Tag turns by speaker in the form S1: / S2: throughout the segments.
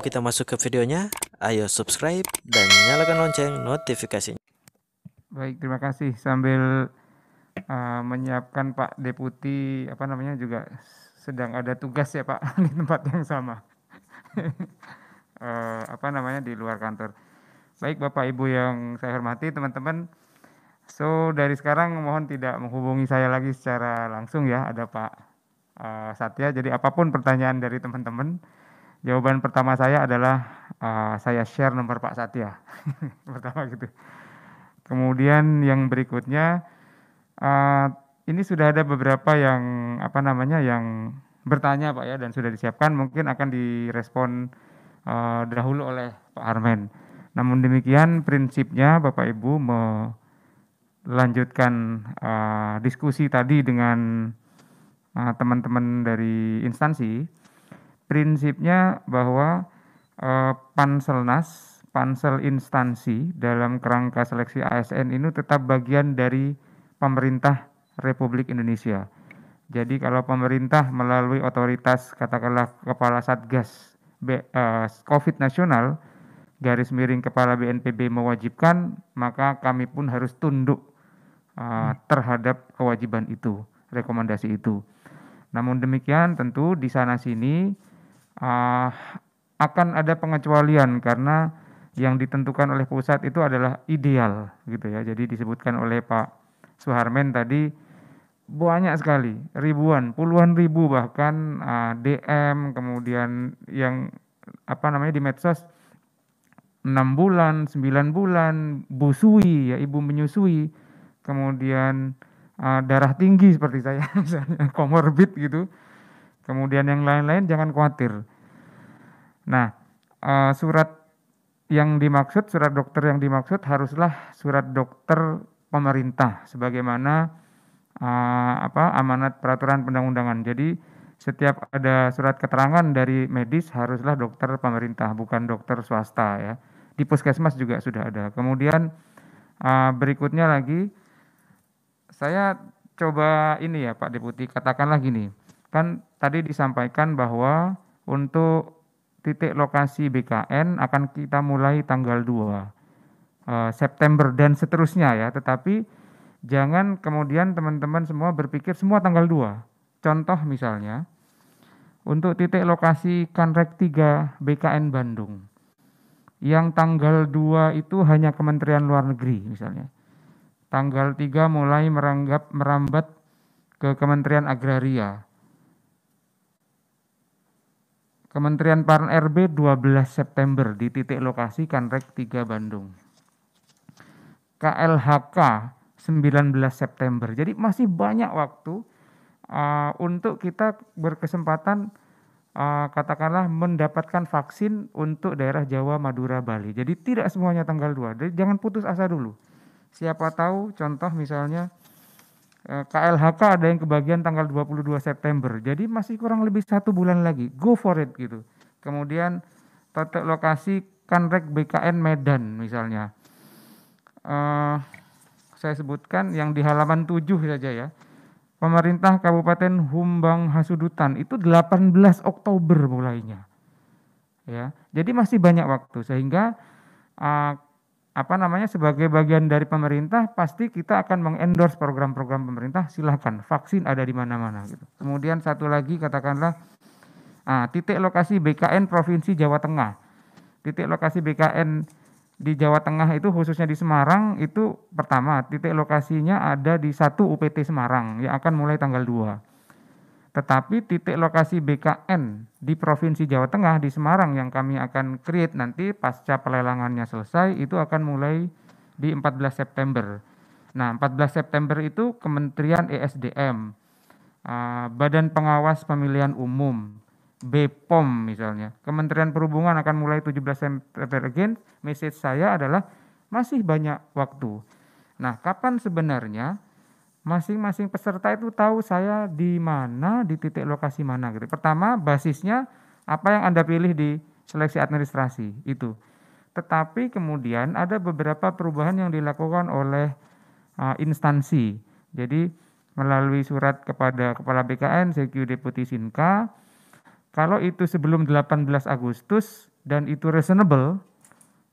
S1: Sebelum kita masuk ke videonya, ayo subscribe dan nyalakan lonceng notifikasinya.
S2: Baik, terima kasih. Sambil menyiapkan Pak Deputi, juga sedang ada tugas ya Pak di tempat yang sama. Di luar kantor. Baik Bapak Ibu yang saya hormati, teman-teman. So dari sekarang mohon tidak menghubungi saya lagi secara langsung ya. Ada Pak Satya. Jadi apapun pertanyaan dari teman-teman, jawaban pertama saya adalah saya share nomor Pak Satya. Pertama gitu. Kemudian yang berikutnya, ini sudah ada beberapa yang yang bertanya Pak ya, dan sudah disiapkan, mungkin akan direspon dahulu oleh Pak Armen. Namun demikian prinsipnya Bapak Ibu melanjutkan diskusi tadi dengan teman-teman dari instansi. Prinsipnya bahwa Panselnas, pansel instansi dalam kerangka seleksi ASN ini tetap bagian dari pemerintah Republik Indonesia. Jadi kalau pemerintah melalui otoritas katakanlah Kepala Satgas COVID nasional, garis miring Kepala BNPB mewajibkan, maka kami pun harus tunduk terhadap kewajiban itu, rekomendasi itu. Namun demikian tentu di sana sini akan ada pengecualian karena yang ditentukan oleh pusat itu adalah ideal gitu ya. Jadi disebutkan oleh Pak Suharmen tadi banyak sekali, ribuan, puluhan ribu bahkan DM, kemudian yang di medsos 6 bulan, 9 bulan, busui ya, ibu menyusui, kemudian darah tinggi seperti saya misalnya, komorbid gitu. Kemudian yang lain-lain jangan khawatir. Nah, surat dokter yang dimaksud haruslah surat dokter pemerintah sebagaimana amanat peraturan perundang-undangan. Jadi setiap ada surat keterangan dari medis haruslah dokter pemerintah, bukan dokter swasta ya. Di puskesmas juga sudah ada. Kemudian berikutnya lagi, saya coba ini ya Pak Deputi, katakanlah gini, kan tadi disampaikan bahwa untuk titik lokasi BKN akan kita mulai tanggal 2 September dan seterusnya ya, tetapi jangan kemudian teman-teman semua berpikir semua tanggal 2. Contoh misalnya, untuk titik lokasi Kanrek 3 BKN Bandung, yang tanggal 2 itu hanya Kementerian Luar Negeri misalnya. Tanggal 3 mulai merambat ke Kementerian Agraria. Kementerian Pan RB 12 September di titik lokasi Kanrek 3 Bandung. KLHK 19 September. Jadi masih banyak waktu untuk kita berkesempatan katakanlah mendapatkan vaksin untuk daerah Jawa, Madura, Bali. Jadi tidak semuanya tanggal 2. Jadi jangan putus asa dulu. Siapa tahu contoh misalnya KLHK ada yang kebagian tanggal 22 September. Jadi masih kurang lebih 1 bulan lagi. Go for it gitu. Kemudian titik lokasi Kanrek BKN Medan misalnya. Saya sebutkan yang di halaman 7 saja ya. Pemerintah Kabupaten Humbang Hasudutan itu 18 Oktober mulainya. Ya. Jadi masih banyak waktu sehingga sebagai bagian dari pemerintah pasti kita akan mengendorse program-program pemerintah, silahkan, vaksin ada di mana-mana gitu. Kemudian satu lagi katakanlah titik lokasi BKN Provinsi Jawa Tengah. Titik lokasi BKN di Jawa Tengah itu khususnya di Semarang itu pertama titik lokasinya ada di 1 UPT Semarang yang akan mulai tanggal 2. Tetapi titik lokasi BKN di Provinsi Jawa Tengah di Semarang yang kami akan create nanti pasca pelelangannya selesai itu akan mulai di 14 September. Nah 14 September itu Kementerian ESDM, Badan Pengawas Pemilihan Umum, BPOM misalnya. Kementerian Perhubungan akan mulai 17 September again. Message saya adalah masih banyak waktu. Nah kapan sebenarnya masing-masing peserta itu tahu saya di mana, di titik lokasi mana gitu. Pertama, basisnya apa yang Anda pilih di seleksi administrasi itu. Tetapi kemudian ada beberapa perubahan yang dilakukan oleh instansi. Jadi melalui surat kepada Kepala BKN, CQ Deputi Sinka, kalau itu sebelum 18 Agustus dan itu reasonable,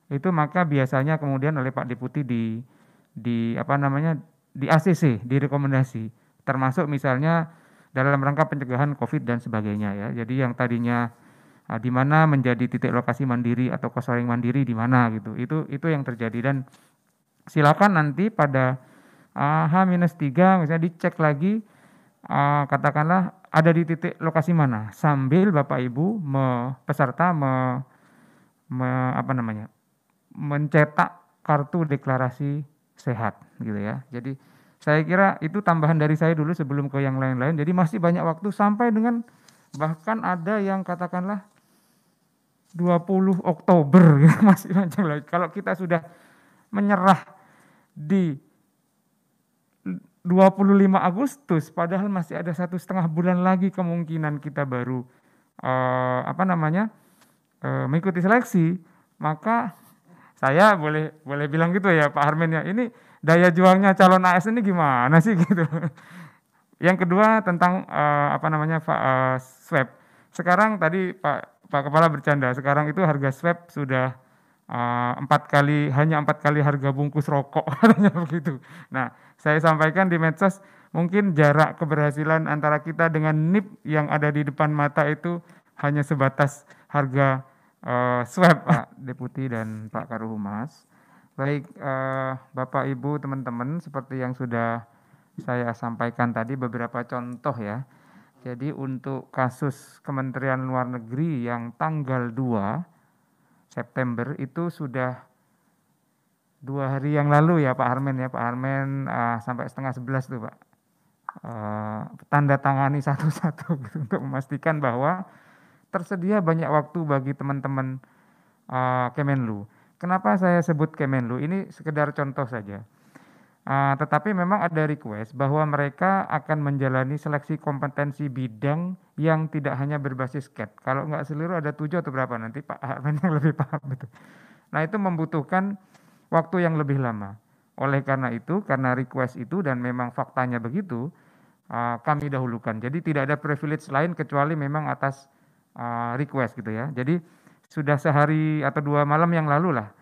S2: itu maka biasanya kemudian oleh Pak Deputi di apa namanya, di ACC, direkomendasi, termasuk misalnya dalam rangka pencegahan COVID dan sebagainya ya. Jadi yang tadinya di mana menjadi titik lokasi mandiri atau cost sharing mandiri di mana gitu. Itu yang terjadi, dan silakan nanti pada H-3 misalnya dicek lagi, katakanlah ada di titik lokasi mana, sambil Bapak Ibu peserta apa namanya, mencetak kartu deklarasi sehat gitu ya. Jadi saya kira itu tambahan dari saya dulu sebelum ke yang lain-lain. Jadi masih banyak waktu sampai dengan bahkan ada yang katakanlah 20 Oktober gitu, masih panjang lagi. Kalau kita sudah menyerah di 25 Agustus, padahal masih ada 1,5 bulan lagi kemungkinan kita baru apa namanya, mengikuti seleksi, maka saya boleh bilang gitu ya Pak Harmen ya, ini daya juangnya calon AS ini gimana sih gitu. Yang kedua tentang apa namanya swab. Sekarang tadi Pak Kepala bercanda, sekarang itu harga swab sudah 4 kali harga bungkus rokok katanya begitu. Nah, saya sampaikan di medsos, mungkin jarak keberhasilan antara kita dengan NIP yang ada di depan mata itu hanya sebatas harga swab, Pak Deputi dan Pak Karuhumas. Baik, Bapak Ibu teman-teman, seperti yang sudah saya sampaikan tadi beberapa contoh ya. Jadi untuk kasus Kementerian Luar Negeri yang tanggal 2 September itu sudah 2 hari yang lalu ya Pak Harmen ya. Pak Harmen sampai 10:30 tuh Pak. Tanda tangani satu-satu gitu, untuk memastikan bahwa tersedia banyak waktu bagi teman-teman Kemenlu. Kenapa saya sebut Kemenlu? Ini sekedar contoh saja. Tetapi memang ada request bahwa mereka akan menjalani seleksi kompetensi bidang yang tidak hanya berbasis CAT. Kalau nggak seluruh ada 7 atau berapa, nanti Pak Harmen yang lebih paham itu. Nah itu membutuhkan waktu yang lebih lama. Oleh karena itu, karena request itu dan memang faktanya begitu, kami dahulukan. Jadi tidak ada privilege lain kecuali memang atas request gitu ya. Jadi sudah sehari atau 2 malam yang lalu lah,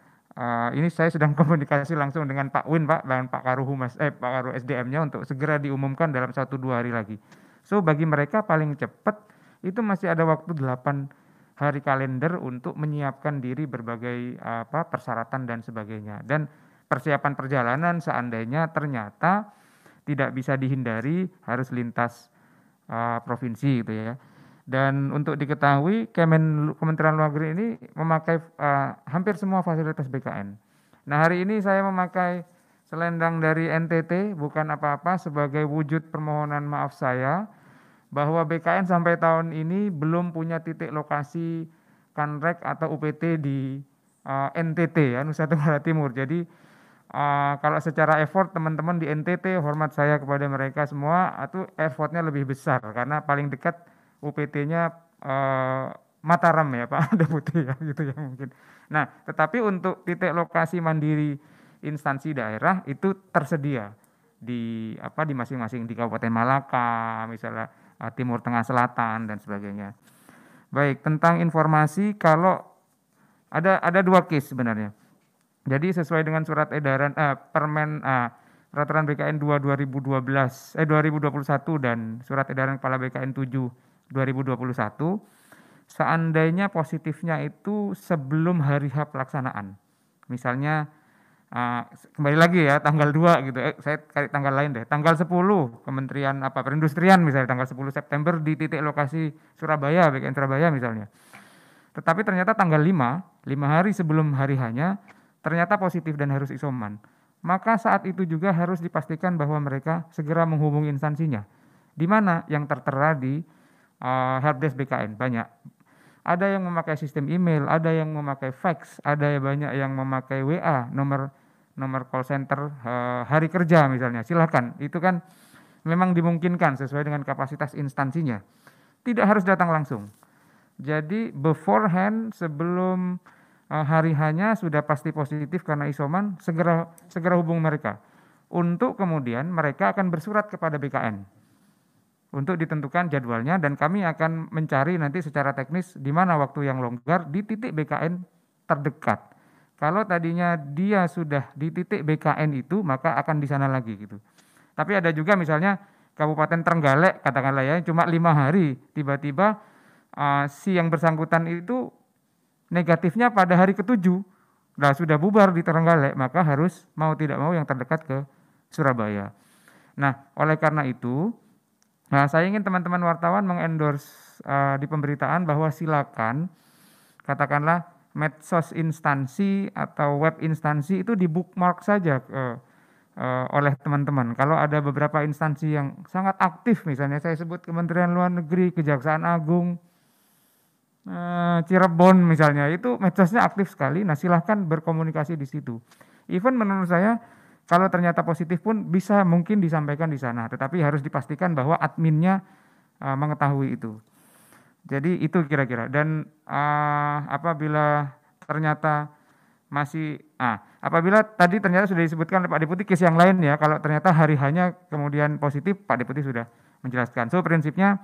S2: ini saya sedang komunikasi langsung dengan Pak Win Pak dan Pak Karuhumas, Pak Karu SDM-nya untuk segera diumumkan dalam 1-2 hari lagi. So bagi mereka paling cepat itu masih ada waktu 8 hari kalender untuk menyiapkan diri berbagai persyaratan dan sebagainya. Dan persiapan perjalanan seandainya ternyata tidak bisa dihindari harus lintas provinsi gitu ya. Dan untuk diketahui Kementerian Luar Negeri ini memakai hampir semua fasilitas BKN. Nah hari ini saya memakai selendang dari NTT bukan apa-apa, sebagai wujud permohonan maaf saya bahwa BKN sampai tahun ini belum punya titik lokasi Kanrek atau UPT di NTT ya, Nusa Tenggara Timur. Jadi kalau secara effort teman-teman di NTT, hormat saya kepada mereka semua, itu effortnya lebih besar karena paling dekat UPT-nya Mataram ya Pak Deputi ya gitu ya mungkin. Nah, tetapi untuk titik lokasi mandiri instansi daerah itu tersedia di masing-masing, di Kabupaten Malaka, misalnya Timur Tengah Selatan dan sebagainya. Baik, tentang informasi, kalau ada 2 case sebenarnya. Jadi sesuai dengan surat edaran Peraturan BKN 2 2021 dan surat edaran Kepala BKN 7 2021, seandainya positifnya itu sebelum hari H pelaksanaan. Misalnya kembali lagi ya tanggal 2 gitu, saya cari tanggal lain deh. Tanggal 10 Kementerian Perindustrian misalnya tanggal 10 September di titik lokasi Surabaya, BKN Surabaya misalnya. Tetapi ternyata tanggal 5 hari sebelum hari H-nya ternyata positif dan harus isoman. Maka saat itu juga harus dipastikan bahwa mereka segera menghubungi instansinya. Di mana yang tertera di helpdesk BKN banyak. Ada yang memakai sistem email, ada yang memakai fax, ada banyak yang memakai WA, nomor call center hari kerja misalnya. Silakan, itu kan memang dimungkinkan sesuai dengan kapasitas instansinya. Tidak harus datang langsung. Jadi beforehand, sebelum hari hanya sudah pasti positif karena isoman, segera hubung mereka. Untuk kemudian mereka akan bersurat kepada BKN. untuk ditentukan jadwalnya, dan kami akan mencari nanti secara teknis di mana waktu yang longgar di titik BKN terdekat. Kalau tadinya dia sudah di titik BKN itu, maka akan di sana lagi gitu. Tapi ada juga misalnya Kabupaten Trenggalek katakanlah ya, cuma 5 hari, tiba-tiba si yang bersangkutan itu negatifnya pada hari ke-7. Nah, sudah bubar di Trenggalek, maka harus mau tidak mau yang terdekat ke Surabaya. Nah, oleh karena itu, saya ingin teman-teman wartawan mengendorse di pemberitaan bahwa silakan katakanlah medsos instansi atau web instansi itu di bookmark saja oleh teman-teman. Kalau ada beberapa instansi yang sangat aktif, misalnya saya sebut Kementerian Luar Negeri, Kejaksaan Agung, Cirebon misalnya, itu medsosnya aktif sekali. Nah, silahkan berkomunikasi di situ. Even menurut saya kalau ternyata positif pun bisa mungkin disampaikan di sana, tetapi harus dipastikan bahwa adminnya mengetahui itu. Jadi itu kira-kira. Dan apabila ternyata masih apabila tadi ternyata sudah disebutkan oleh Pak Deputi case yang lain ya, kalau ternyata hari hanya kemudian positif, Pak Deputi sudah menjelaskan. So prinsipnya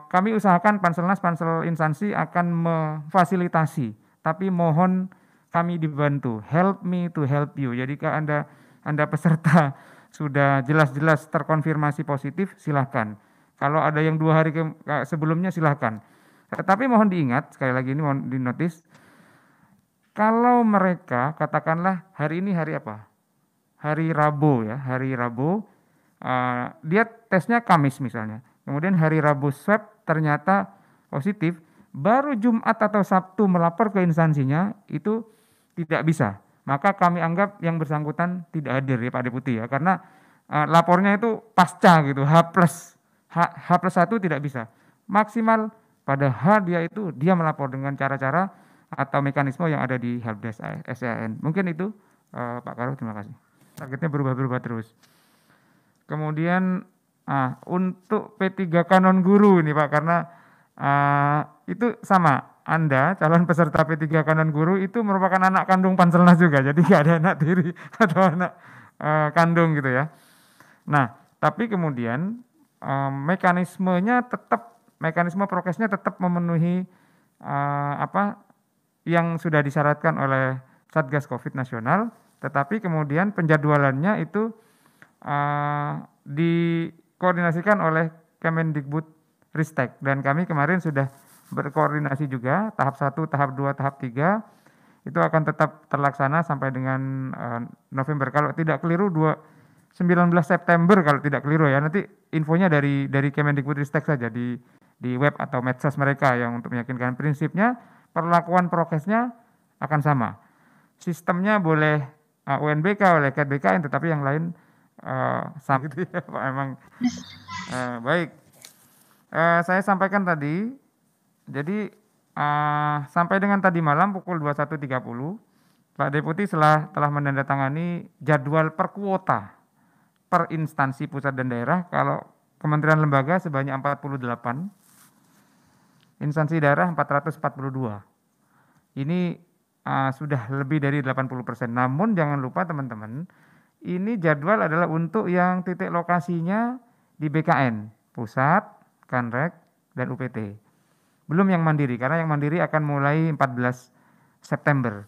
S2: kami usahakan Panselnas, pansel instansi akan memfasilitasi, tapi mohon kami dibantu, help me to help you. Jadi kalau Anda peserta sudah jelas-jelas terkonfirmasi positif, silahkan. Kalau ada yang 2 hari sebelumnya silahkan. Tetapi mohon diingat, sekali lagi ini mohon dinotis, kalau mereka katakanlah hari ini hari apa? Hari Rabu ya, hari Rabu, dia tesnya Kamis misalnya. Kemudian hari Rabu swab ternyata positif, baru Jumat atau Sabtu melapor ke instansinya, itu tidak bisa. Maka kami anggap yang bersangkutan tidak hadir ya Pak Deputi ya, karena lapornya itu pasca gitu, H+1 tidak bisa. Maksimal pada H dia melapor dengan cara-cara atau mekanisme yang ada di helpdesk SCAN. Mungkin itu Pak Karo, terima kasih. Targetnya berubah-ubah terus. Kemudian untuk P3K non guru ini Pak, karena itu sama, Anda calon peserta P3K non guru itu merupakan anak kandung Panselnas juga, jadi nggak ada anak tiri atau anak kandung gitu ya. Nah, tapi kemudian mekanisme prokesnya tetap memenuhi yang sudah disyaratkan oleh Satgas Covid Nasional, tetapi kemudian penjadwalannya itu dikoordinasikan oleh Kemendikbud Ristek, dan kami kemarin sudah berkoordinasi juga tahap 1, tahap 2, tahap 3 itu akan tetap terlaksana sampai dengan November. Kalau tidak keliru 19 September kalau tidak keliru ya. Nanti infonya dari Kemendikbud Ristek saja di web atau medsos mereka yang untuk meyakinkan. Prinsipnya perlakuan prokesnya akan sama. Sistemnya boleh UNBK, oleh KBKN, tetapi yang lain sama gitu ya Pak. Emang baik. Saya sampaikan tadi, jadi sampai dengan tadi malam pukul 21.30, Pak Deputi telah menandatangani jadwal per kuota per instansi pusat dan daerah. Kalau kementerian lembaga sebanyak 48, instansi daerah 442. Ini sudah lebih dari 80%. Namun jangan lupa teman-teman, ini jadwal adalah untuk yang titik lokasinya di BKN, Pusat, Kanrek, dan UPT. Belum yang mandiri, karena yang mandiri akan mulai 14 September.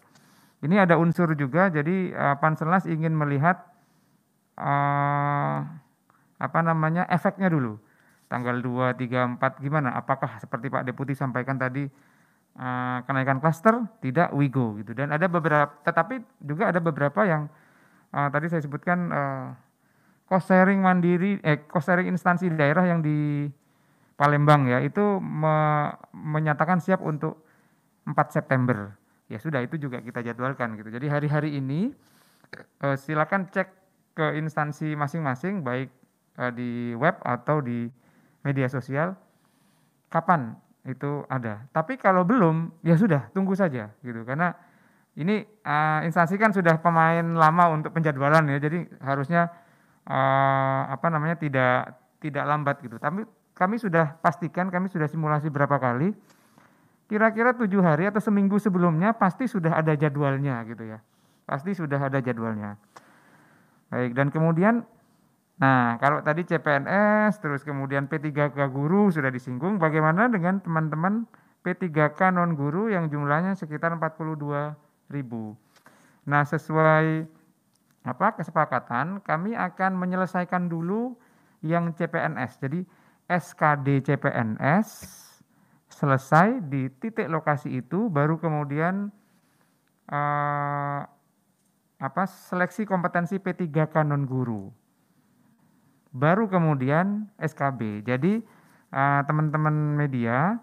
S2: Ini ada unsur juga, jadi Panselnas ingin melihat efeknya dulu. Tanggal 2, 3, 4 gimana? Apakah seperti Pak Deputi sampaikan tadi kenaikan klaster? Tidak, we go gitu. Dan ada beberapa, tetapi juga ada beberapa yang tadi saya sebutkan cost sharing mandiri, cost sharing instansi daerah yang di Palembang ya, itu menyatakan siap untuk 4 September. Ya sudah, itu juga kita jadwalkan gitu. Jadi hari-hari ini silakan cek ke instansi masing-masing, baik di web atau di media sosial, kapan itu ada. Tapi kalau belum, ya sudah, tunggu saja gitu. Karena ini instansi kan sudah pemain lama untuk penjadwalan ya, jadi harusnya tidak lambat gitu. Tapi kami sudah pastikan, kami sudah simulasi berapa kali, kira-kira 7 hari atau seminggu sebelumnya pasti sudah ada jadwalnya gitu ya. Pasti sudah ada jadwalnya. Baik, dan kemudian Nah, kalau tadi CPNS, terus kemudian P3K guru sudah disinggung, bagaimana dengan teman-teman P3K non-guru yang jumlahnya sekitar 42.000. Nah, sesuai kesepakatan, kami akan menyelesaikan dulu yang CPNS. Jadi SKD CPNS selesai di titik lokasi itu, baru kemudian seleksi kompetensi P3K non-guru. Baru kemudian SKB. Jadi teman-teman media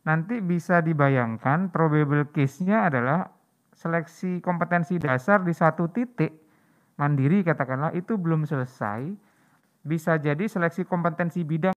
S2: nanti bisa dibayangkan probable case-nya adalah seleksi kompetensi dasar di satu titik mandiri katakanlah itu belum selesai. Bisa jadi seleksi kompetensi bidang